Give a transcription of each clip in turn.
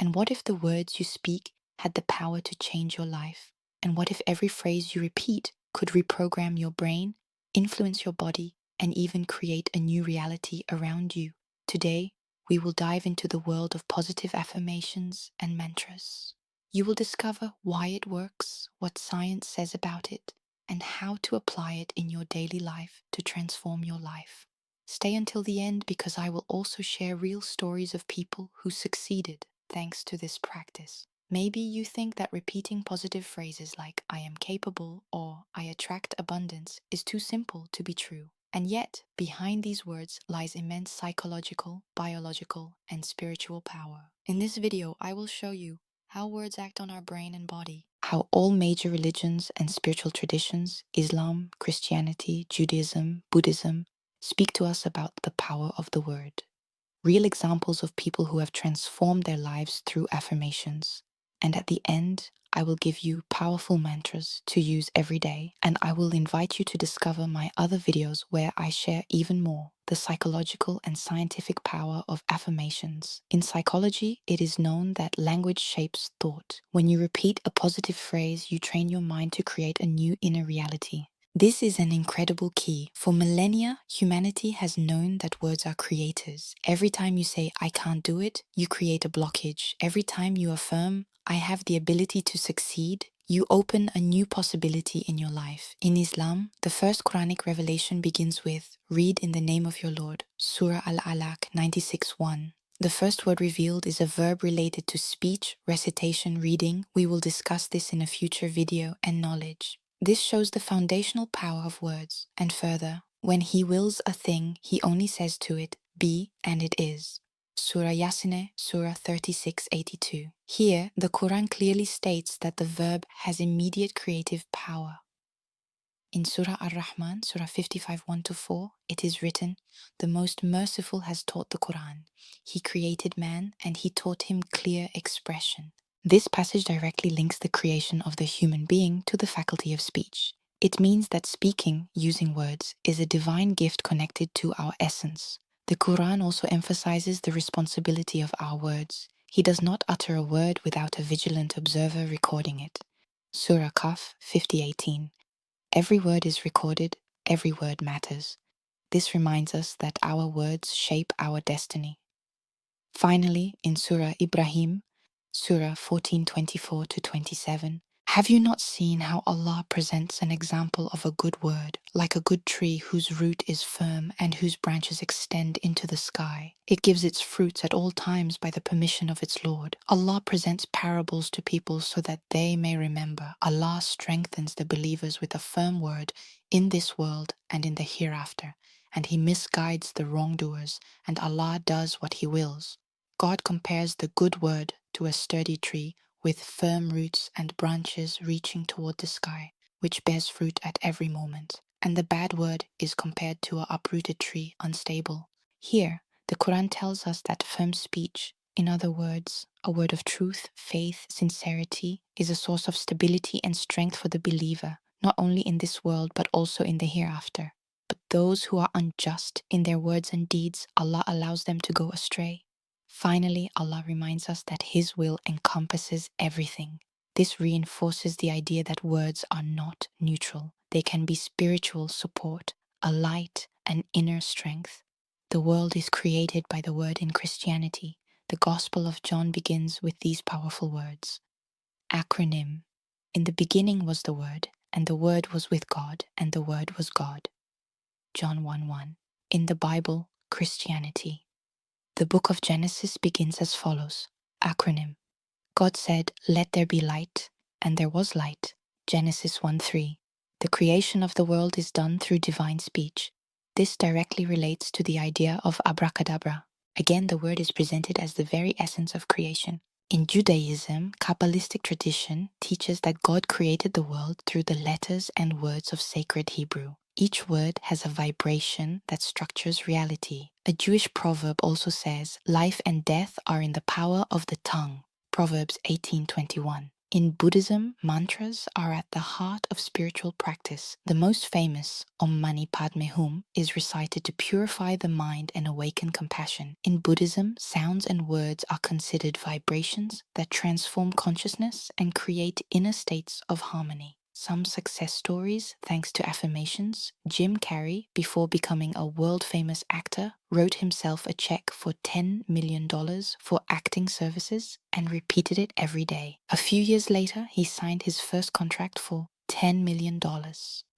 And what if the words you speak had the power to change your life? And what if every phrase you repeat could reprogram your brain, influence your body, and even create a new reality around you? Today, we will dive into the world of positive affirmations and mantras. You will discover why it works, what science says about it, and how to apply it in your daily life to transform your life. Stay until the end because I will also share real stories of people who succeeded thanks to this practice. Maybe you think that repeating positive phrases like I am capable or I attract abundance is too simple to be true. And yet, behind these words lies immense psychological, biological, and spiritual power. In this video, I will show you how words act on our brain and body, how all major religions and spiritual traditions, Islam, Christianity, Judaism, Buddhism, speak to us about the power of the word. Real examples of people who have transformed their lives through affirmations. And at the end, I will give you powerful mantras to use every day, and I will invite you to discover my other videos where I share even more the psychological and scientific power of affirmations. In psychology, it is known that language shapes thought. When you repeat a positive phrase, you train your mind to create a new inner reality. This is an incredible key. For millennia, humanity has known that words are creators. Every time you say, I can't do it, you create a blockage. Every time you affirm, I have the ability to succeed, you open a new possibility in your life. In Islam, the first Quranic revelation begins with, read in the name of your Lord, Surah Al-Alaq 96:1. The first word revealed is a verb related to speech, recitation, reading. We will discuss this in a future video, and knowledge. This shows the foundational power of words. And further, when he wills a thing, he only says to it, be, and it is. Surah Yasin, Surah 36:82. Here, the Quran clearly states that the verb has immediate creative power. In Surah Ar-Rahman, Surah 55:1-4, it is written, the Most Merciful has taught the Quran. He created man and he taught him clear expression. This passage directly links the creation of the human being to the faculty of speech. It means that speaking, using words, is a divine gift connected to our essence. The Quran also emphasizes the responsibility of our words. He does not utter a word without a vigilant observer recording it. Surah Kaf 50:18. Every word is recorded, every word matters. This reminds us that our words shape our destiny. Finally, in Surah Ibrahim, Surah 14:24-27, have you not seen how Allah presents an example of a good word, like a good tree whose root is firm and whose branches extend into the sky? It gives its fruits at all times by the permission of its Lord. Allah presents parables to people so that they may remember. Allah strengthens the believers with a firm word in this world and in the hereafter, and He misguides the wrongdoers, and Allah does what He wills. God compares the good word to a sturdy tree with firm roots and branches reaching toward the sky, which bears fruit at every moment. And the bad word is compared to an uprooted tree, unstable. Here, the Quran tells us that firm speech, in other words, a word of truth, faith, sincerity, is a source of stability and strength for the believer, not only in this world but also in the hereafter. But those who are unjust in their words and deeds, Allah allows them to go astray. Finally, Allah reminds us that His will encompasses everything. This reinforces the idea that words are not neutral. They can be spiritual support, a light, an inner strength. The world is created by the word in Christianity. The Gospel of John begins with these powerful words. Acronym. In the beginning was the Word, and the Word was with God, and the Word was God. John 1:1. In the Bible, Christianity. The book of Genesis begins as follows. Acronym. God said, let there be light, and there was light. Genesis 1:3. The creation of the world is done through divine speech. This directly relates to the idea of Abracadabra. Again, the word is presented as the very essence of creation. In Judaism, Kabbalistic tradition teaches that God created the world through the letters and words of sacred Hebrew. Each word has a vibration that structures reality. A Jewish proverb also says, life and death are in the power of the tongue. Proverbs 18:21. In Buddhism, mantras are at the heart of spiritual practice. The most famous, Om Mani Padme Hum, is recited to purify the mind and awaken compassion. In Buddhism, sounds and words are considered vibrations that transform consciousness and create inner states of harmony. Some success stories, thanks to affirmations: Jim Carrey, before becoming a world-famous actor, wrote himself a check for $10 million for acting services and repeated it every day. A few years later, he signed his first contract for $10 million.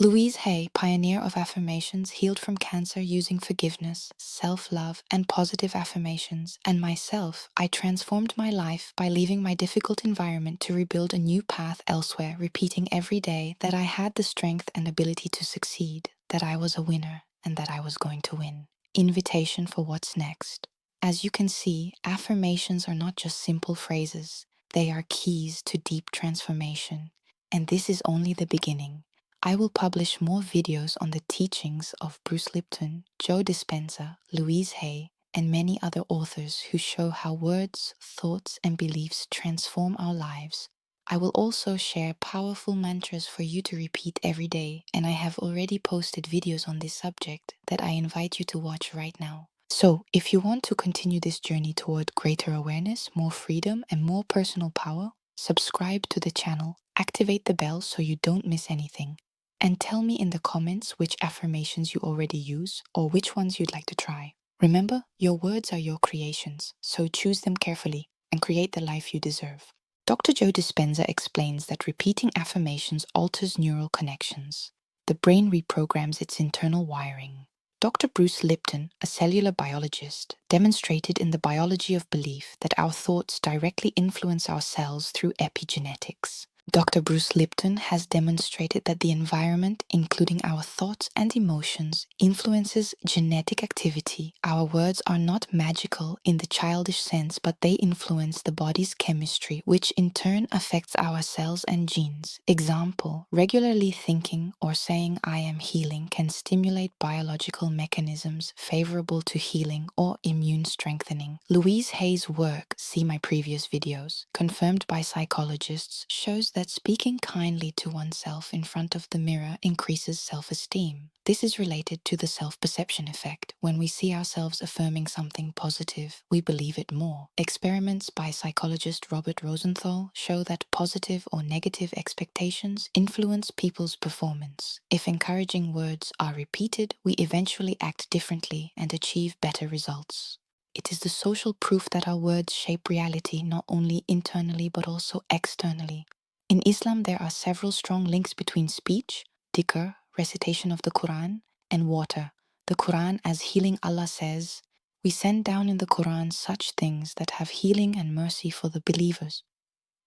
Louise Hay, pioneer of affirmations, healed from cancer using forgiveness, self-love, and positive affirmations. And myself, I transformed my life by leaving my difficult environment to rebuild a new path elsewhere, repeating every day that I had the strength and ability to succeed, that I was a winner, and that I was going to win. Invitation for what's next. As you can see, affirmations are not just simple phrases. They are keys to deep transformation. And this is only the beginning. I will publish more videos on the teachings of Bruce Lipton, Joe Dispenza, Louise Hay, and many other authors who show how words, thoughts, and beliefs transform our lives. I will also share powerful mantras for you to repeat every day, and I have already posted videos on this subject that I invite you to watch right now. So, if you want to continue this journey toward greater awareness, more freedom, and more personal power, subscribe to the channel, activate the bell so you don't miss anything, and tell me in the comments which affirmations you already use or which ones you'd like to try. Remember, your words are your creations, so choose them carefully and create the life you deserve. Dr. Joe Dispenza explains that repeating affirmations alters neural connections. The brain reprograms its internal wiring. Dr. Bruce Lipton, a cellular biologist, demonstrated in The Biology of Belief that our thoughts directly influence our cells through epigenetics. Dr. Bruce Lipton has demonstrated that the environment, including our thoughts and emotions, influences genetic activity. Our words are not magical in the childish sense, but they influence the body's chemistry, which in turn affects our cells and genes. Example: regularly thinking or saying "I am healing" can stimulate biological mechanisms favorable to healing or immune strengthening. Louise Hay's work, see my previous videos, confirmed by psychologists, shows that speaking kindly to oneself in front of the mirror increases self-esteem. This is related to the self-perception effect. When we see ourselves affirming something positive, we believe it more. Experiments by psychologist Robert Rosenthal show that positive or negative expectations influence people's performance. If encouraging words are repeated, we eventually act differently and achieve better results. It is the social proof that our words shape reality not only internally but also externally. In Islam, there are several strong links between speech, dhikr, recitation of the Quran, and water. The Quran as healing. Allah says, "We send down in the Quran such things that have healing and mercy for the believers."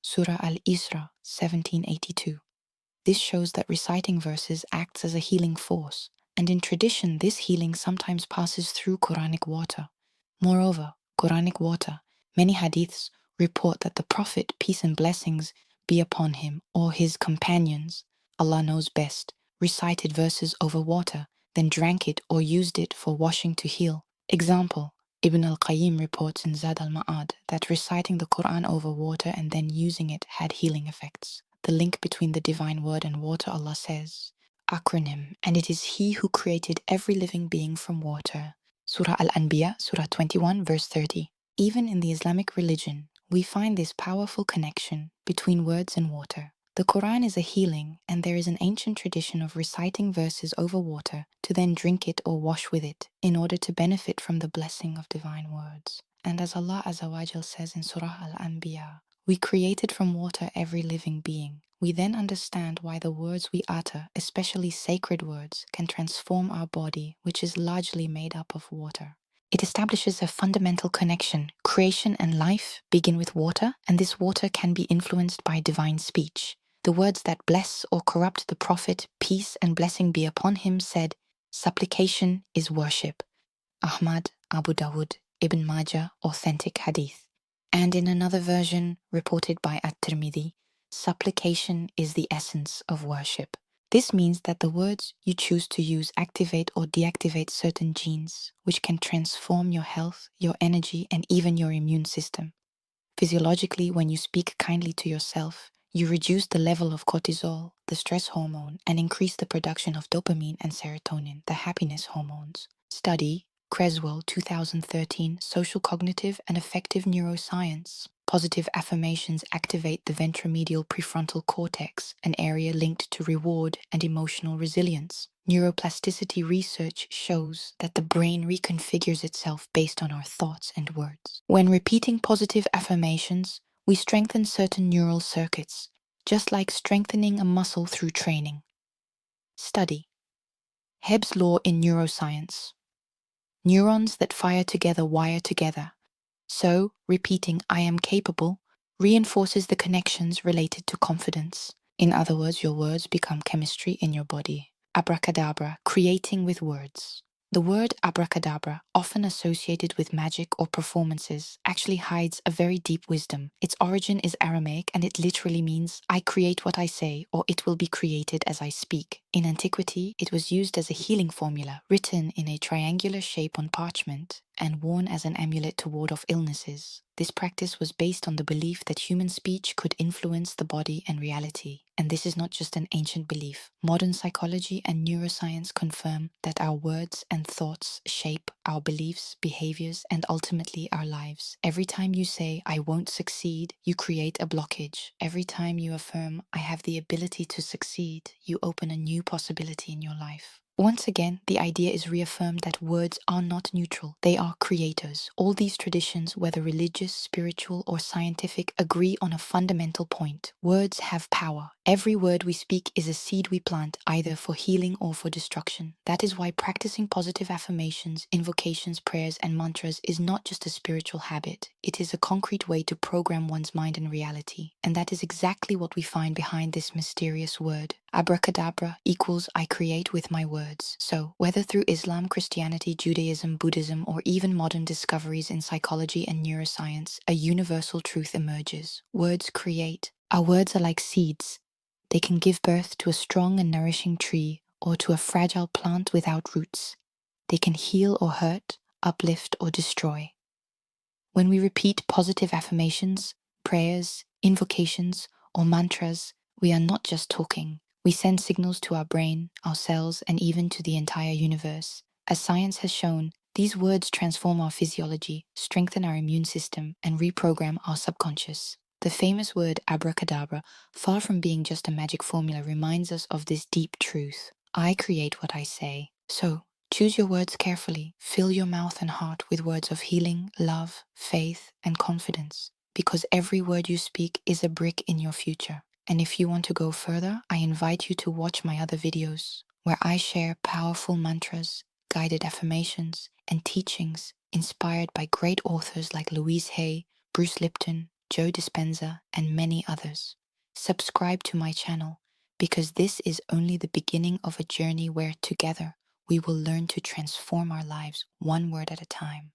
Surah Al-Isra 1782. This shows that reciting verses acts as a healing force, and in tradition this healing sometimes passes through Quranic water. Moreover, Quranic water, many hadiths report that the Prophet, peace and blessings be upon him, or his companions, Allah knows best, recited verses over water, then drank it or used it for washing to heal. Example: Ibn al-Qayyim reports in Zad al-Ma'ad that reciting the Quran over water and then using it had healing effects. The link between the divine word and water, Allah says, acronym, "And it is He who created every living being from water." Surah Al-Anbiya, Surah 21, verse 30. Even in the Islamic religion, we find this powerful connection between words and water. The Quran is a healing, and there is an ancient tradition of reciting verses over water to then drink it or wash with it in order to benefit from the blessing of divine words. And as Allah Azza wa Jal says in Surah Al-Anbiya, "We created from water every living being." We then understand why the words we utter, especially sacred words, can transform our body, which is largely made up of water. It establishes a fundamental connection. Creation and life begin with water, and this water can be influenced by divine speech. The words that bless or corrupt the Prophet, peace and blessing be upon him, said, "Supplication is worship." Ahmad, Abu Dawud, Ibn Majah, authentic hadith. And in another version, reported by At-Tirmidhi, supplication is the essence of worship. This means that the words you choose to use activate or deactivate certain genes, which can transform your health, your energy, and even your immune system. Physiologically, when you speak kindly to yourself, You reduce the level of cortisol, the stress hormone, and increase the production of dopamine and serotonin, the happiness hormones. Study, Creswell, 2013, Social Cognitive and Affective Neuroscience. Positive affirmations activate the ventromedial prefrontal cortex, an area linked to reward and emotional resilience. Neuroplasticity research shows that the brain reconfigures itself based on our thoughts and words. When repeating positive affirmations, we strengthen certain neural circuits, just like strengthening a muscle through training. Study. Hebb's law in neuroscience. Neurons that fire together wire together. So, repeating "I am capable" reinforces the connections related to confidence. In other words, your words become chemistry in your body. Abracadabra, creating with words. The word abracadabra, often associated with magic or performances, actually hides a very deep wisdom. Its origin is Aramaic and it literally means "I create what I say" or "it will be created as I speak." In antiquity, it was used as a healing formula, written in a triangular shape on parchment and worn as an amulet to ward off illnesses. This practice was based on the belief that human speech could influence the body and reality. And this is not just an ancient belief. Modern psychology and neuroscience confirm that our words and thoughts shape our beliefs, behaviors, and ultimately our lives. Every time you say "I won't succeed," you create a blockage. Every time you affirm "I have the ability to succeed," you open a new possibility in your life. Once again, the idea is reaffirmed that words are not neutral, they are creators. All these traditions, whether religious, spiritual, or scientific, agree on a fundamental point. Words have power. Every word we speak is a seed we plant, either for healing or for destruction. That is why practicing positive affirmations, invocations, prayers, and mantras is not just a spiritual habit. It is a concrete way to program one's mind and reality. And that is exactly what we find behind this mysterious word. Abracadabra equals "I create with my words." So, whether through Islam, Christianity, Judaism, Buddhism, or even modern discoveries in psychology and neuroscience, a universal truth emerges. Words create. Our words are like seeds. They can give birth to a strong and nourishing tree or to a fragile plant without roots. They can heal or hurt, uplift or destroy. When we repeat positive affirmations, prayers, invocations, or mantras, we are not just talking. We send signals to our brain, our cells, and even to the entire universe. As science has shown, these words transform our physiology, strengthen our immune system, and reprogram our subconscious. The famous word abracadabra, far from being just a magic formula, reminds us of this deep truth. I create what I say. So, choose your words carefully. Fill your mouth and heart with words of healing, love, faith, and confidence. Because every word you speak is a brick in your future. And if you want to go further, I invite you to watch my other videos, where I share powerful mantras, guided affirmations, and teachings inspired by great authors like Louise, Bruce Lipton, Joe Dispenza, and many others. Subscribe to my channel, because this is only the beginning of a journey where together we will learn to transform our lives one word at a time.